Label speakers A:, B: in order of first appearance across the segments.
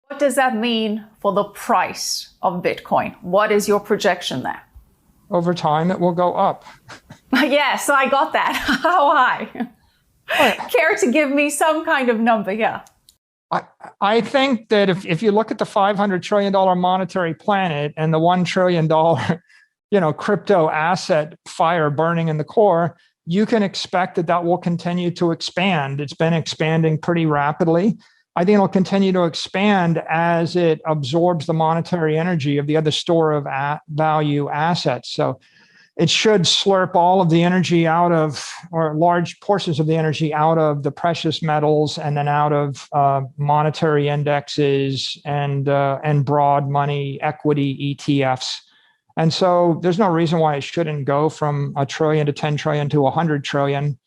A: What does that mean for the price of Bitcoin? What is your projection there?
B: Over time, it will go up.
A: Yes, I got that. How high? Care to give me some kind of number? Yeah.
B: I think that if you look at the $500 trillion monetary planet and the $1 trillion, crypto asset fire burning in the core, you can expect that will continue to expand. It's been expanding pretty rapidly. I think it'll continue to expand as it absorbs the monetary energy of the other store of value assets. So it should slurp all of the energy out of, or large portions of the energy out of the precious metals and then out of monetary indexes and broad money equity ETFs. And so there's no reason why it shouldn't go from $1 trillion to 10 trillion to 100 trillion.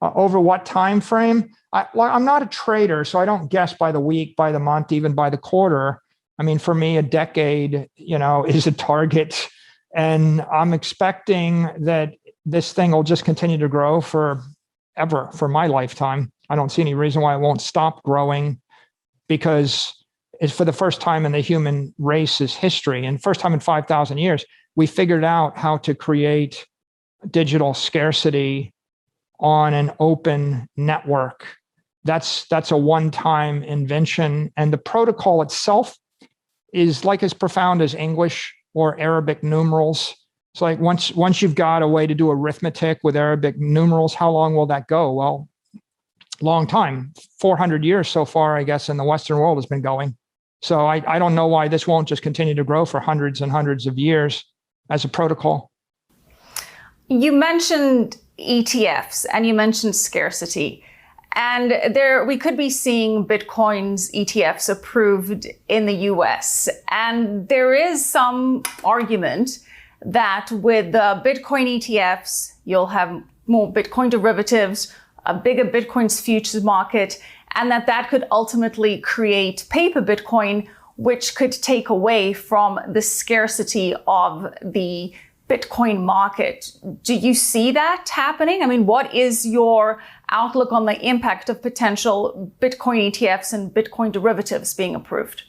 B: Over what time frame? I'm not a trader, so I don't guess by the week, by the month, even by the quarter. I mean, for me, a decade, is a target. And I'm expecting that this thing will just continue to grow for my lifetime. I don't see any reason why it won't stop growing, because it's for the first time in the human race's history, and first time in 5,000 years, we figured out how to create digital scarcity on an open network. That's a one-time invention. And the protocol itself is like as profound as English or Arabic numerals. It's like once you've got a way to do arithmetic with Arabic numerals, how long will that go? Well, long time. 400 years so far, I guess, in the Western world has been going. So I don't know why this won't just continue to grow for hundreds and hundreds of years as a protocol.
A: You mentioned ETFs and you mentioned scarcity. And we could be seeing Bitcoin's ETFs approved in the US. And there is some argument that with Bitcoin ETFs, you'll have more Bitcoin derivatives, a bigger Bitcoin's futures market, and that could ultimately create paper Bitcoin, which could take away from the scarcity of the Bitcoin market. Do you see that happening? I mean, what is your outlook on the impact of potential Bitcoin ETFs and Bitcoin derivatives being approved?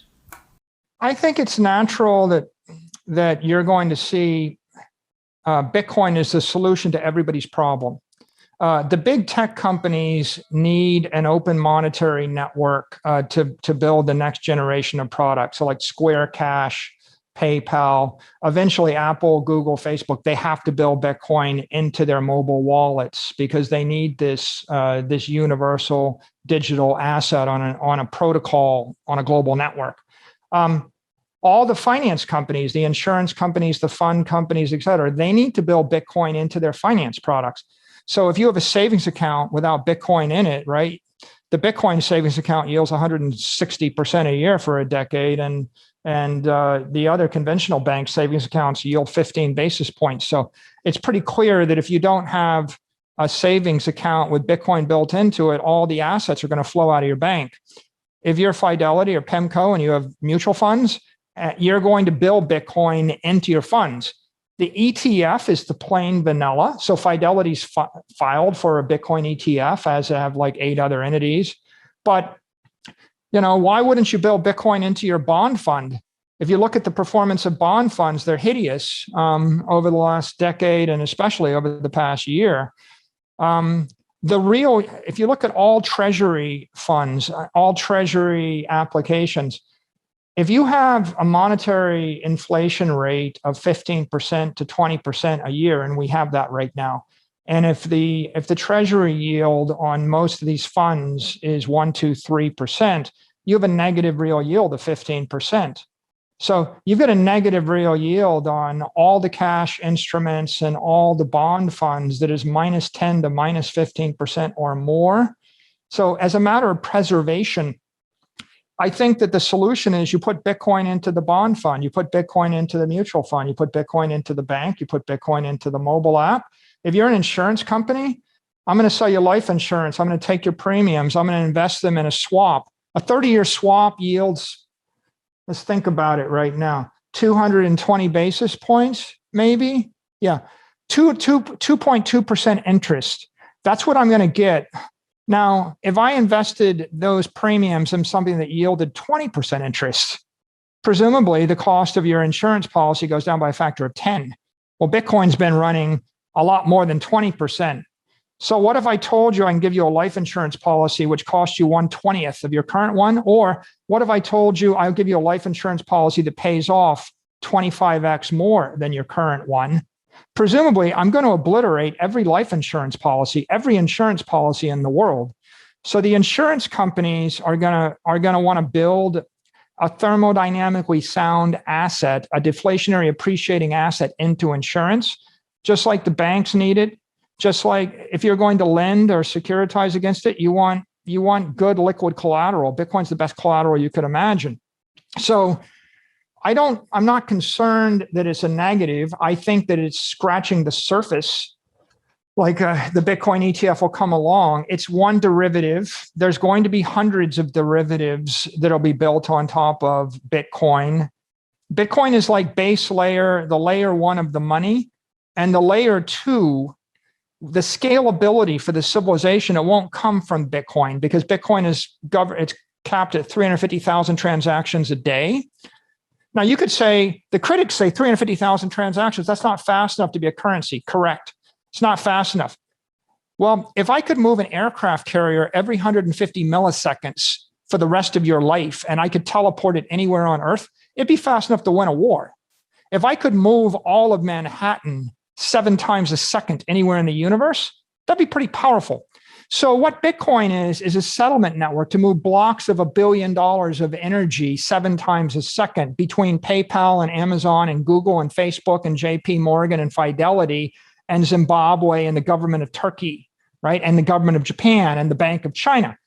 B: I think it's natural that you're going to see Bitcoin is the solution to everybody's problem. The big tech companies need an open monetary network to build the next generation of products. So like Square Cash, PayPal, eventually Apple, Google, Facebook, they have to build Bitcoin into their mobile wallets because they need this universal digital asset on a protocol, on a global network. All the finance companies, the insurance companies, the fund companies, et cetera, they need to build Bitcoin into their finance products. So if you have a savings account without Bitcoin in it, right, the Bitcoin savings account yields 160% a year for a decade, and the other conventional bank savings accounts yield 15 basis points. So it's pretty clear that if you don't have a savings account with Bitcoin built into it, all the assets are going to flow out of your bank. If you're Fidelity or PEMCO and you have mutual funds, you're going to build Bitcoin into your funds. The ETF is the plain vanilla. So Fidelity's filed for a Bitcoin ETF, as have like 8 other entities. But why wouldn't you build Bitcoin into your bond fund? If you look at the performance of bond funds, they're hideous over the last decade and especially over the past year. If you look at all treasury funds, all treasury applications, if you have a monetary inflation rate of 15% to 20% a year, and we have that right now, and if the treasury yield on most of these funds is 1%, 2%, 3%, you have a negative real yield of 15%. So you've got a negative real yield on all the cash instruments and all the bond funds that is minus 10 to minus 15% or more. So as a matter of preservation, I think that the solution is you put Bitcoin into the bond fund, you put Bitcoin into the mutual fund, you put Bitcoin into the bank, you put Bitcoin into the mobile app. If you're an insurance company, I'm going to sell you life insurance. I'm going to take your premiums. I'm going to invest them in a swap. A 30-year swap yields, let's think about it right now, 220 basis points, maybe? Yeah, 2.2% interest. That's what I'm going to get. Now, if I invested those premiums in something that yielded 20% interest, presumably the cost of your insurance policy goes down by a factor of 10. Well, Bitcoin's been running a lot more than 20%. So what if I told you I can give you a life insurance policy which costs you 1/20th of your current one? Or what if I told you I'll give you a life insurance policy that pays off 25x more than your current one? Presumably, I'm going to obliterate every life insurance policy, every insurance policy in the world. So the insurance companies are going to want to build a thermodynamically sound asset, a deflationary appreciating asset into insurance, just like the banks need it. Just like if you're going to lend or securitize against it, you want good liquid collateral. Bitcoin's the best collateral you could imagine. So I'm not concerned that it's a negative. I think that it's scratching the surface. Like the Bitcoin ETF will come along. It's one derivative. There's going to be hundreds of derivatives that'll be built on top of Bitcoin. Bitcoin is like base layer, the layer one of the money, and the layer two, the scalability for the civilization, it won't come from Bitcoin because Bitcoin it's capped at 350,000 transactions a day. Now, you could say, the critics say 350,000 transactions, that's not fast enough to be a currency. Correct. It's not fast enough. Well, if I could move an aircraft carrier every 150 milliseconds for the rest of your life, and I could teleport it anywhere on Earth, it'd be fast enough to win a war. If I could move all of Manhattan 7 times a second anywhere in the universe, that'd be pretty powerful. So what Bitcoin is a settlement network to move blocks of $1 billion of energy 7 times a second between PayPal and Amazon and Google and Facebook and JP Morgan and Fidelity and Zimbabwe and the government of Turkey, right? And the government of Japan and the Bank of China.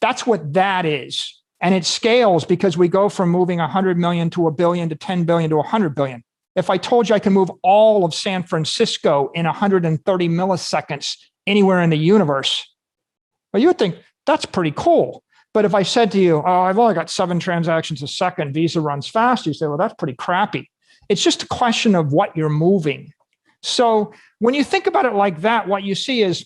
B: That's what that is. And it scales because we go from moving 100 million to 1 billion to 10 billion to 100 billion. If I told you I can move all of San Francisco in 130 milliseconds anywhere in the universe, well, you would think that's pretty cool. But if I said to you, oh, I've only got 7 transactions a second, Visa runs fast, you say, well, that's pretty crappy. It's just a question of what you're moving. So when you think about it like that, what you see is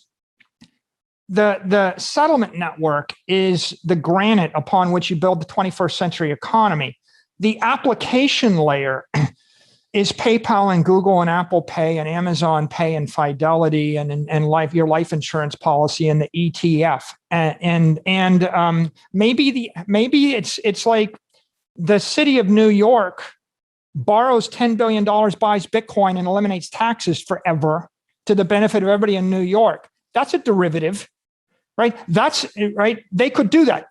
B: the settlement network is the granite upon which you build the 21st century economy. The application layer is PayPal and Google and Apple Pay and Amazon Pay and Fidelity and your life insurance policy and the ETF and maybe it's like the city of New York borrows $10 billion, buys Bitcoin and eliminates taxes forever to the benefit of everybody in New York. That's a derivative, right? That's right. They could do that.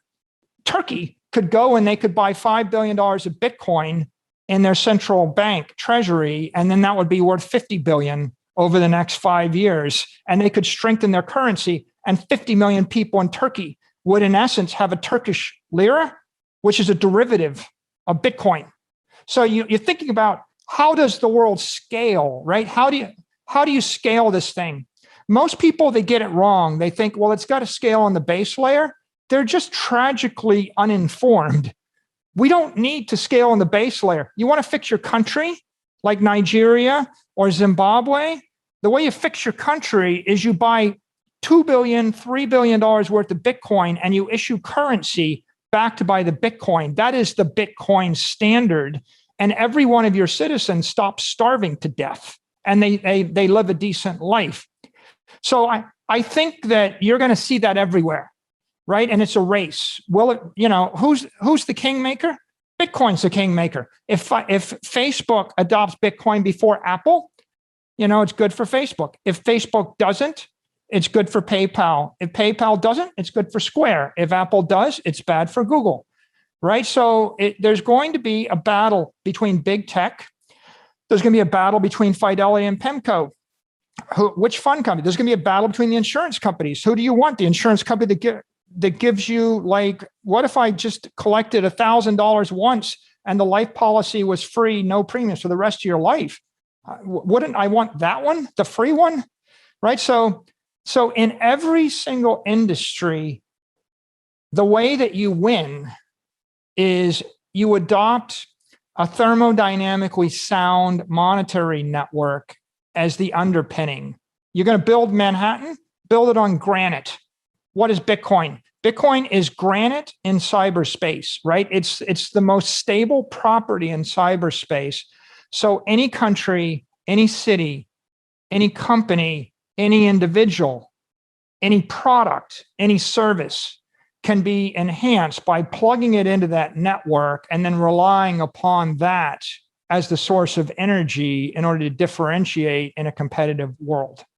B: Turkey could go and they could buy $5 billion of Bitcoin in their central bank treasury, and then that would be worth 50 billion over the next 5 years. And they could strengthen their currency, and 50 million people in Turkey would, in essence, have a Turkish lira, which is a derivative of Bitcoin. So you're thinking about how does the world scale, right? How do you scale this thing? Most people, they get it wrong. They think, well, it's got to scale on the base layer. They're just tragically uninformed. We don't need to scale on the base layer. You want to fix your country like Nigeria or Zimbabwe? The way you fix your country is you buy $2 billion, $3 billion worth of Bitcoin and you issue currency backed by the Bitcoin. That is the Bitcoin standard. And every one of your citizens stops starving to death and they live a decent life. So I think that you're going to see that everywhere. Right. And it's a race. Well, who's the kingmaker? Bitcoin's the kingmaker. If Facebook adopts Bitcoin before Apple, it's good for Facebook. If Facebook doesn't, it's good for PayPal. If PayPal doesn't, it's good for Square. If Apple does, it's bad for Google. Right. So there's going to be a battle between big tech. There's going to be a battle between Fidelity and PIMCO. Which fund company? There's going to be a battle between the insurance companies. Who do you want? The insurance company that gives you, like, what if I just collected $1,000 once and the life policy was free, no premiums for the rest of your life? Wouldn't I want that one, the free one? Right. So in every single industry, the way that you win is you adopt a thermodynamically sound monetary network as the underpinning. You're going to build Manhattan, build it on granite. what is Bitcoin? Bitcoin is granite in cyberspace, right? It's the most stable property in cyberspace. So any country, any city, any company, any individual, any product, any service can be enhanced by plugging it into that network and then relying upon that as the source of energy in order to differentiate in a competitive world.